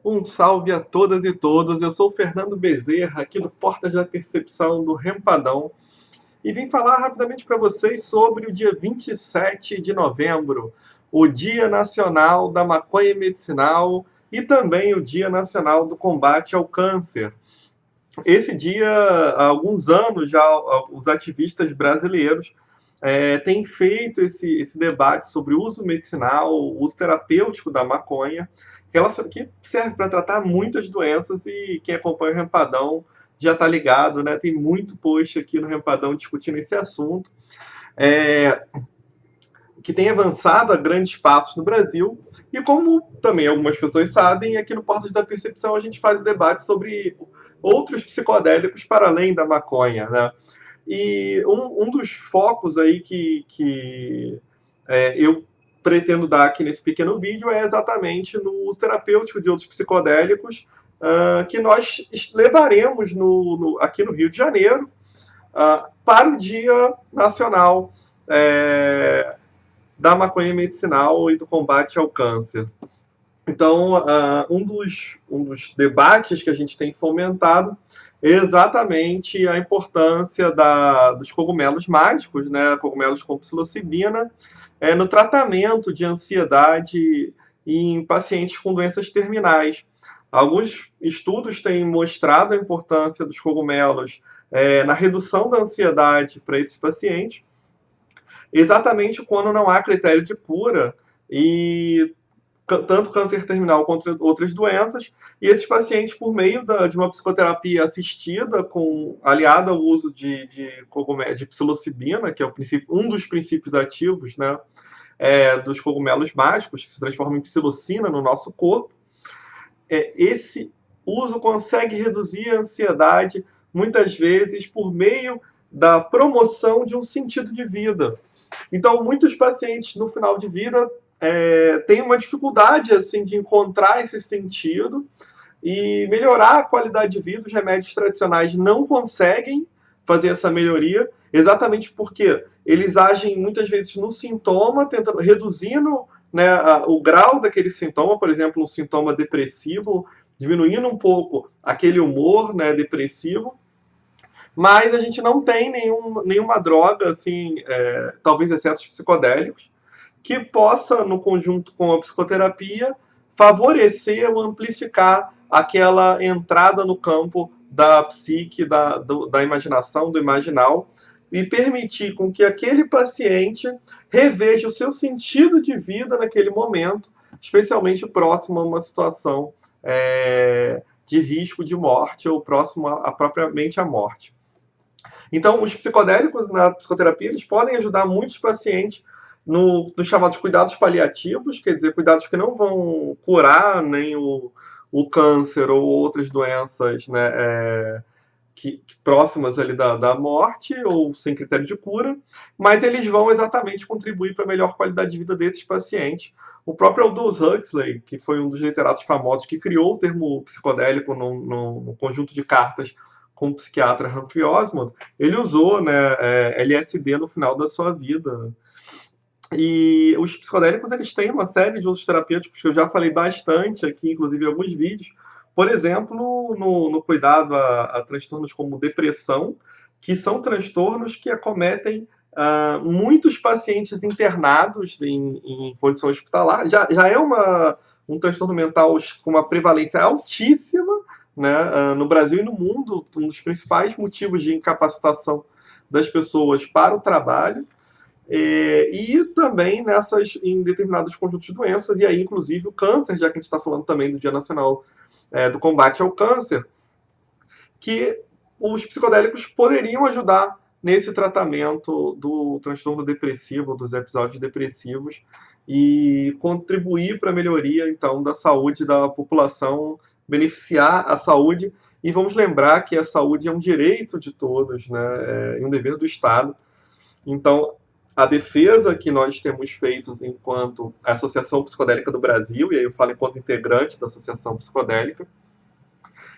Um salve a todas e todos. Eu sou o Fernando Bezerra, aqui do Portas da Percepção do Rempadão, e vim falar rapidamente para vocês sobre o dia 27 de novembro, o Dia Nacional da Maconha Medicinal e também o Dia Nacional do Combate ao Câncer. Esse dia, há alguns anos já, os ativistas brasileiros têm feito esse debate sobre o uso medicinal, o uso terapêutico da maconha, que serve para tratar muitas doenças, e quem acompanha o Rempadão já está ligado, né? Tem muito post aqui no Rempadão discutindo esse assunto, é, que tem avançado a grandes passos no Brasil. E como também algumas pessoas sabem, aqui no Portas da Percepção a gente faz o debate sobre outros psicodélicos para além da maconha, né? E um dos focos aí que eu pretendo dar aqui nesse pequeno vídeo é exatamente no uso terapêutico de outros psicodélicos, que nós levaremos aqui no Rio de Janeiro, para o Dia Nacional da Maconha Medicinal e do Combate ao Câncer. Então, um dos debates que a gente tem fomentado é exatamente a importância dos cogumelos mágicos, né, cogumelos com psilocibina, no tratamento de ansiedade em pacientes com doenças terminais. Alguns estudos têm mostrado a importância dos cogumelos na redução da ansiedade para esses pacientes, exatamente quando não há critério de cura, e tanto câncer terminal quanto outras doenças, e esses pacientes, por meio de uma psicoterapia assistida, aliada ao uso de psilocibina, que é um dos princípios ativos, né, dos cogumelos mágicos, que se transformam em psilocina no nosso corpo, esse uso consegue reduzir a ansiedade, muitas vezes por meio da promoção de um sentido de vida. Então, muitos pacientes no final de vida têm uma dificuldade assim de encontrar esse sentido e melhorar a qualidade de vida. Os remédios tradicionais não conseguem fazer essa melhoria, exatamente porque eles agem muitas vezes no sintoma, reduzindo, né, o grau daquele sintoma, por exemplo, um sintoma depressivo, diminuindo um pouco aquele humor, né, depressivo, mas a gente não tem nenhuma droga, assim, talvez exceto os psicodélicos, que possa, no conjunto com a psicoterapia, favorecer ou amplificar aquela entrada no campo da psique, da imaginação, do imaginal, e permitir com que aquele paciente reveja o seu sentido de vida naquele momento, especialmente próximo a uma situação de risco de morte ou próximo propriamente à morte. Então, os psicodélicos na psicoterapia, eles podem ajudar muitos pacientes nos chamados cuidados paliativos, quer dizer, cuidados que não vão curar nem o câncer ou outras doenças, né, próximas ali da morte ou sem critério de cura, mas eles vão exatamente contribuir para a melhor qualidade de vida desses pacientes. O próprio Aldous Huxley, que foi um dos literatos famosos que criou o termo psicodélico no conjunto de cartas com o psiquiatra Humphrey Osmond, ele usou, né, LSD no final da sua vida. E os psicodélicos, eles têm uma série de usos terapêuticos que eu já falei bastante aqui, inclusive em alguns vídeos. Por exemplo, no cuidado a transtornos como depressão, que são transtornos que acometem muitos pacientes internados em condição hospitalar. Já é um transtorno mental com uma prevalência altíssima, né, no Brasil e no mundo, um dos principais motivos de incapacitação das pessoas para o trabalho. E também em determinados conjuntos de doenças, e aí inclusive o câncer, já que a gente está falando também do Dia Nacional do Combate ao Câncer, que os psicodélicos poderiam ajudar nesse tratamento do transtorno depressivo, dos episódios depressivos, e contribuir para a melhoria, então, da saúde da população, beneficiar a saúde. E vamos lembrar que a saúde é um direito de todos, né, é um dever do Estado. Então, a defesa que nós temos feito enquanto Associação Psicodélica do Brasil, e aí eu falo enquanto integrante da Associação Psicodélica,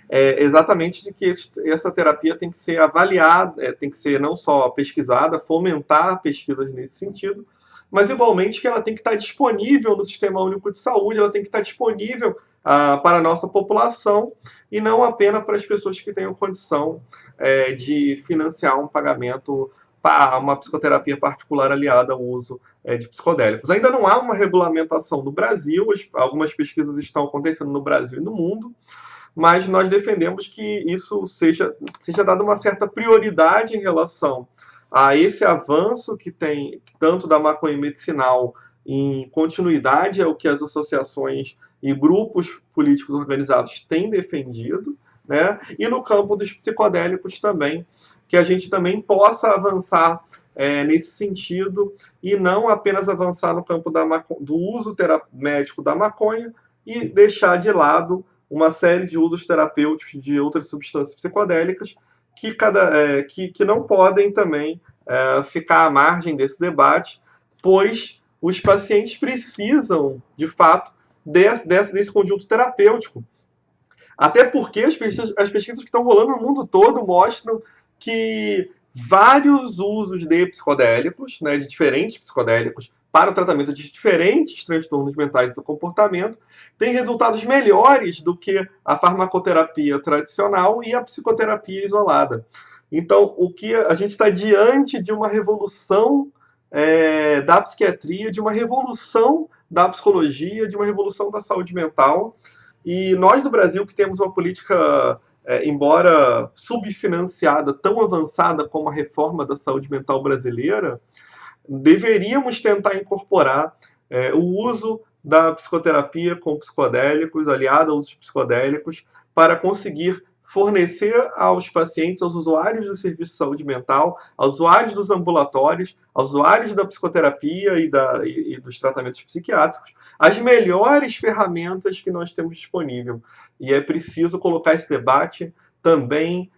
é exatamente de que essa terapia tem que ser avaliada, tem que ser não só pesquisada, fomentar pesquisas nesse sentido, mas igualmente que ela tem que estar disponível no Sistema Único de Saúde, ela tem que estar disponível para a nossa população e não apenas para as pessoas que tenham condição de financiar um pagamento para uma psicoterapia particular aliada ao uso de psicodélicos. Ainda não há uma regulamentação no Brasil, algumas pesquisas estão acontecendo no Brasil e no mundo, mas nós defendemos que isso seja dada uma certa prioridade em relação a esse avanço que tem tanto da maconha medicinal em continuidade ao que as associações e grupos políticos organizados têm defendido, né? E no campo dos psicodélicos também, que a gente também possa avançar nesse sentido e não apenas avançar no campo do uso médico da maconha e deixar de lado uma série de usos terapêuticos de outras substâncias psicodélicas que não podem também ficar à margem desse debate, pois os pacientes precisam, de fato, desse conjunto terapêutico. Até porque as pesquisas que estão rolando no mundo todo mostram que vários usos de psicodélicos, né, de diferentes psicodélicos, para o tratamento de diferentes transtornos mentais do comportamento, têm resultados melhores do que a farmacoterapia tradicional e a psicoterapia isolada. Então, o que a gente está diante de uma revolução da psiquiatria, de uma revolução da psicologia, de uma revolução da saúde mental. E nós do Brasil, que temos uma política, embora subfinanciada, tão avançada como a reforma da saúde mental brasileira, deveríamos tentar incorporar o uso da psicoterapia com psicodélicos, aliado aos psicodélicos, para conseguir fornecer aos pacientes, aos usuários do serviço de saúde mental, aos usuários dos ambulatórios, aos usuários da psicoterapia e dos tratamentos psiquiátricos, as melhores ferramentas que nós temos disponível. E é preciso colocar esse debate também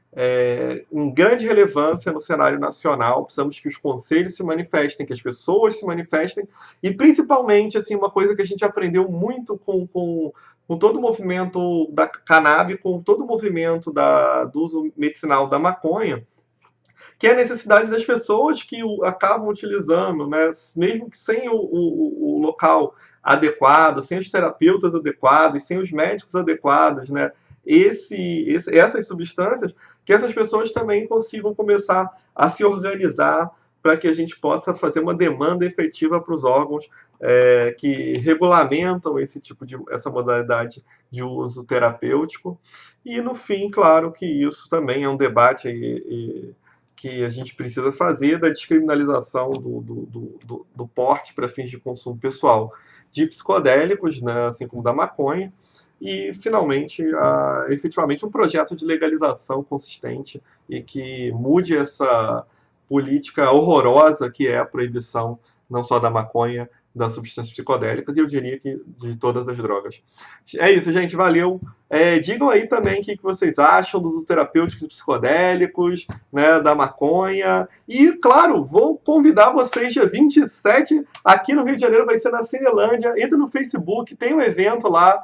em grande relevância no cenário nacional. Precisamos que os conselhos se manifestem, que as pessoas se manifestem, e principalmente, assim, uma coisa que a gente aprendeu muito com todo o movimento da cannabis, com todo o movimento do uso medicinal da maconha, que é a necessidade das pessoas que acabam utilizando, né, mesmo que sem o local adequado, sem os terapeutas adequados, sem os médicos adequados, né, essas substâncias, que essas pessoas também consigam começar a se organizar para que a gente possa fazer uma demanda efetiva para os órgãos que regulamentam essa modalidade de uso terapêutico. E, no fim, claro que isso também é um debate que a gente precisa fazer da descriminalização do porte para fins de consumo pessoal de psicodélicos, né, assim como da maconha, e, finalmente, efetivamente um projeto de legalização consistente e que mude essa política horrorosa que é a proibição não só da maconha, das substâncias psicodélicas, e eu diria que de todas as drogas. É isso, gente, valeu. Digam aí também o que vocês acham dos usos terapêuticos psicodélicos, né, da maconha. E, claro, vou convidar vocês dia 27, aqui no Rio de Janeiro, vai ser na Cinelândia. Entra no Facebook, tem um evento lá,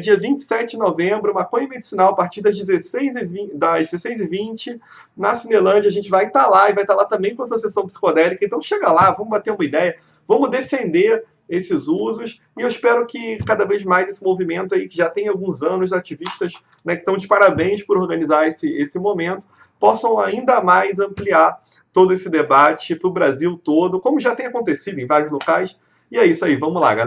dia 27 de novembro, maconha medicinal, a partir das 16h20, na Cinelândia. A gente vai estar lá, e vai estar lá também com a sessão psicodélica. Então chega lá, vamos bater uma ideia, vamos defender esses usos, e eu espero que cada vez mais esse movimento aí, que já tem alguns anos, ativistas, né, que estão de parabéns por organizar esse momento, possam ainda mais ampliar todo esse debate para o Brasil todo, como já tem acontecido em vários locais. E é isso aí, vamos lá, galera.